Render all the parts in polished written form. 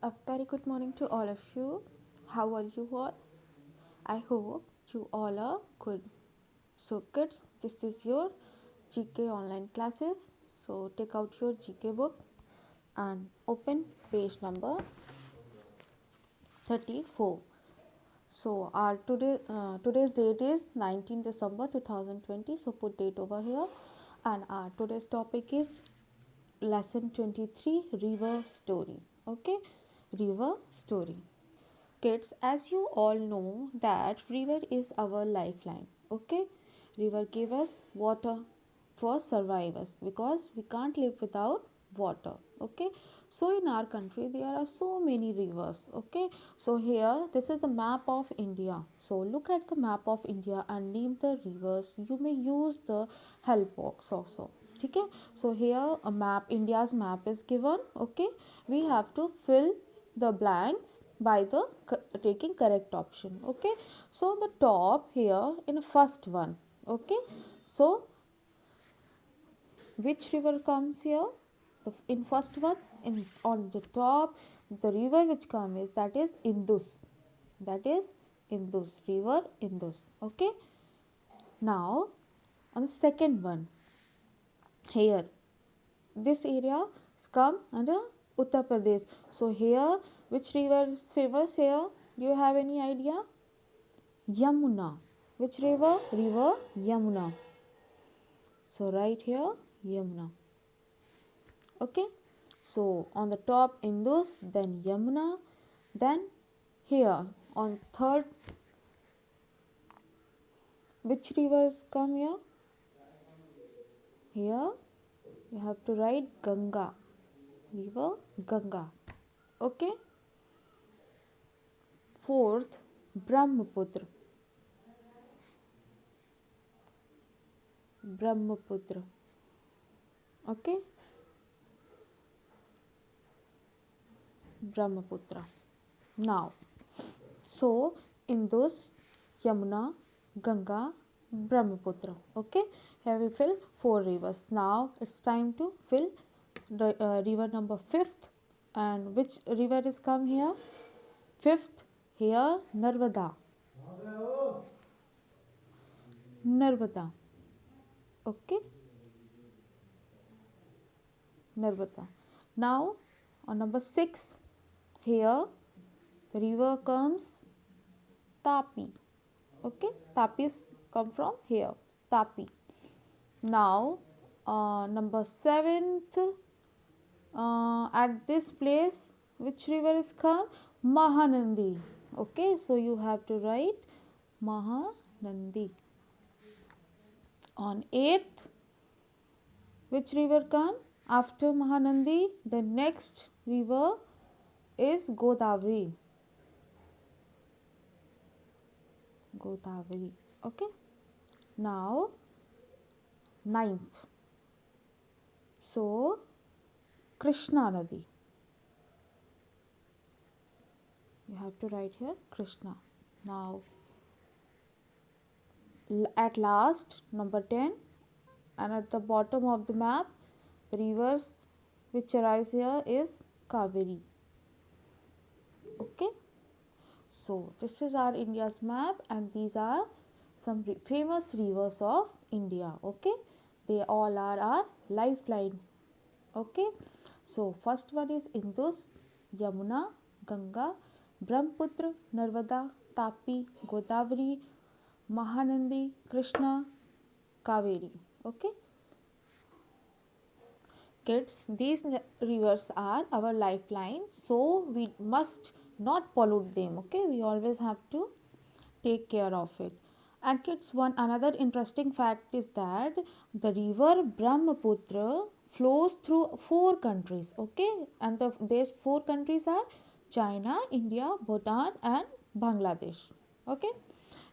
A very good morning to all of you. How are you all? I hope you all are good. So, kids, this is your GK online classes. So, take out your GK book and open page number 34. So, our today's date is 19 December 2020. So, put date over here. And our today's topic is lesson 23, river story. Okay, river story. Kids, as you all know that river is our lifeline. Okay, river give us water for survivors because we can't live without water. Okay, so in our country there are so many rivers. Okay, so here this is the map of India. So look at the map of India and name the rivers. You may use the help box also. Okay, so here a map, India's map is given. Okay, we have to fill the blanks by the taking correct option. Okay, so the top here in the first one. Okay, so which river comes here? In first one, in on the top, the river which comes is that is Indus. That is Indus, river Indus. Okay, now on the second one, here this area is come under Uttar Pradesh. So here which river is famous here? Do you have any idea? Yamuna. Which river? River Yamuna. So right here Yamuna. Okay. So on the top Indus, then Yamuna, then here on third, which rivers come here? Here you have to write Ganga. River Ganga. Okay. Fourth, Brahmaputra. Brahmaputra. Okay. Brahmaputra. Now, so Indus, Yamuna, Ganga, Brahmaputra. Okay, here we fill 4 rivers. Now it's time to fill the river number 5th. And which river is come here? 5th, here Narmada. Narmada. Okay, Narmada. Now on number 6, here the river comes Tapi. Okay, Tapis come from here, Tapi. Now number 7th, at this place which river is come? Mahanandi. Okay, so you have to write Mahanandi. On 8th, which river come after Mahanandi? The next river is Godavari. Godavari. Okay, now 9th, so Krishna Nadi. You have to write here Krishna. Now at last number 10, and at the bottom of the map the rivers which arise here is Kaveri. Okay, so this is our India's map and these are some famous rivers of India. Okay, they all are our lifeline. Okay, so first one is Indus, Yamuna, Ganga, Brahmaputra, Narmada, Tapi, Godavari, Mahanandi, Krishna, Kaveri. Okay, kids, these rivers are our lifeline, so we must not pollute them. Okay, we always have to take care of it. And kids, one another interesting fact is that the river Brahmaputra flows through 4 countries. Okay, and these 4 countries are China, India, Bhutan and Bangladesh. Okay,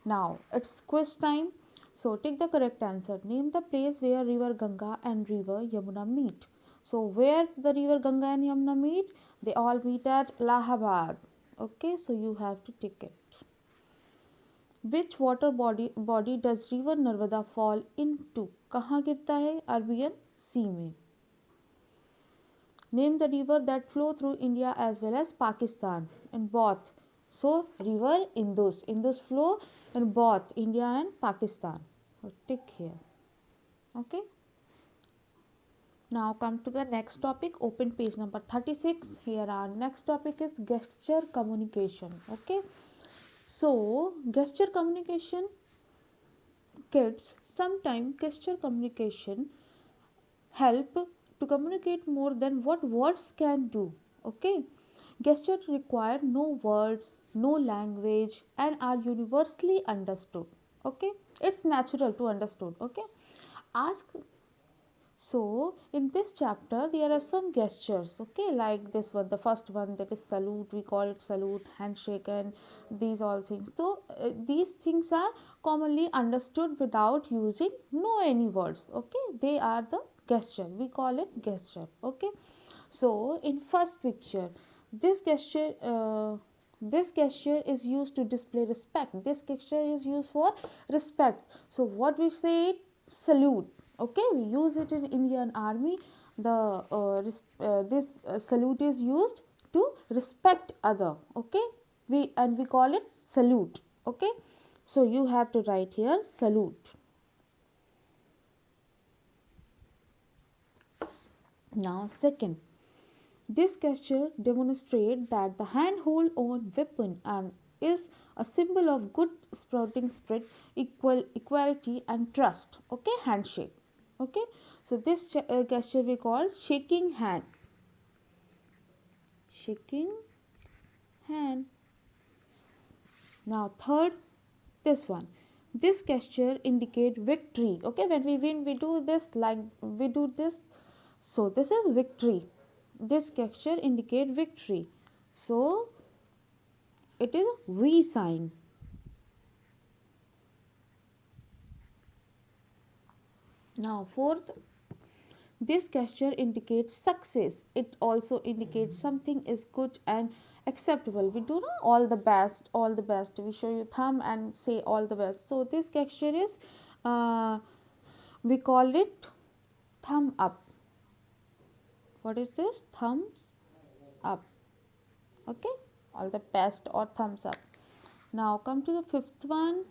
now it's quiz time. So take the correct answer. Name the place where river Ganga and river Yamuna meet. So where the river Ganga and Yamuna meet? They all meet at Allahabad. Okay, so you have to take it. Which water body does river Narmada fall into? कहाँ गिरता है? Arabian सी में. Name the river that flow through India as well as Pakistan in both. So river Indus. Indus flow in both India and Pakistan. So tick here. Okay. Now come to the next topic. Open page number 36. Here our next topic is gesture communication. Okay. So gesture communication, kids, sometimes gesture communication help to communicate more than what words can do. Okay, gestures require no words, no language, and are universally understood. Okay, it's natural to understood. Okay, ask. So in this chapter there are some gestures, okay, like this one, the first one, that is salute. We call it salute, handshake, and these all things. So these things are commonly understood without using no any words. Okay, they are the gesture. We call it gesture. Okay, so in first picture, this gesture. This gesture is used to display respect. This gesture is used for respect. So what we say, salute. Okay, we use it in Indian army. The this salute is used to respect other. Okay, we call it salute. Okay, so you have to write here salute. Now second, this gesture demonstrates that the hand hold on weapon and is a symbol of good sporting spirit, equality and trust. Okay, handshake. Okay, so this gesture we call shaking hand. Shaking hand. Now third, this one. This gesture indicate victory. Okay, when we win, we do this, like we do this. So this is victory. This gesture indicate victory. So it is V sign. Now fourth, this gesture indicates success. It also indicates something is good and acceptable. We do not all the best, all the best. We show you thumb and say all the best. So this gesture is, we call it thumb up. What is this? Thumbs up. Okay, all the best or thumbs up. Now come to the fifth one.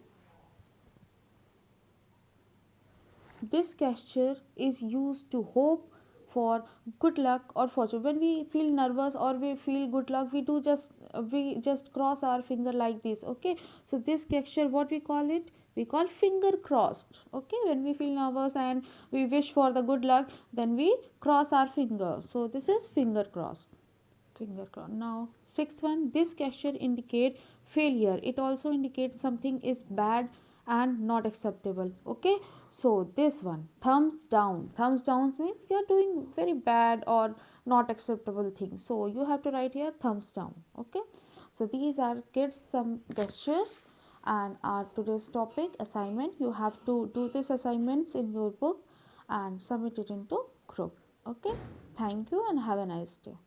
This gesture is used to hope for good luck or fortune. When we feel nervous or we feel good luck, we just cross our finger like this. Okay, so this gesture, what we call it? We call finger crossed. Okay, when we feel nervous and we wish for the good luck, then we cross our finger. So this is finger crossed. Finger crossed. Now sixth one, this gesture indicate failure. It also indicates something is bad and not acceptable. Okay, so this one, thumbs down. Thumbs down means you are doing very bad or not acceptable thing. So you have to write here thumbs down. Okay, so these are kids some gestures, and our today's topic assignment. You have to do these assignments in your book and submit it into group. Okay, thank you and have a nice day.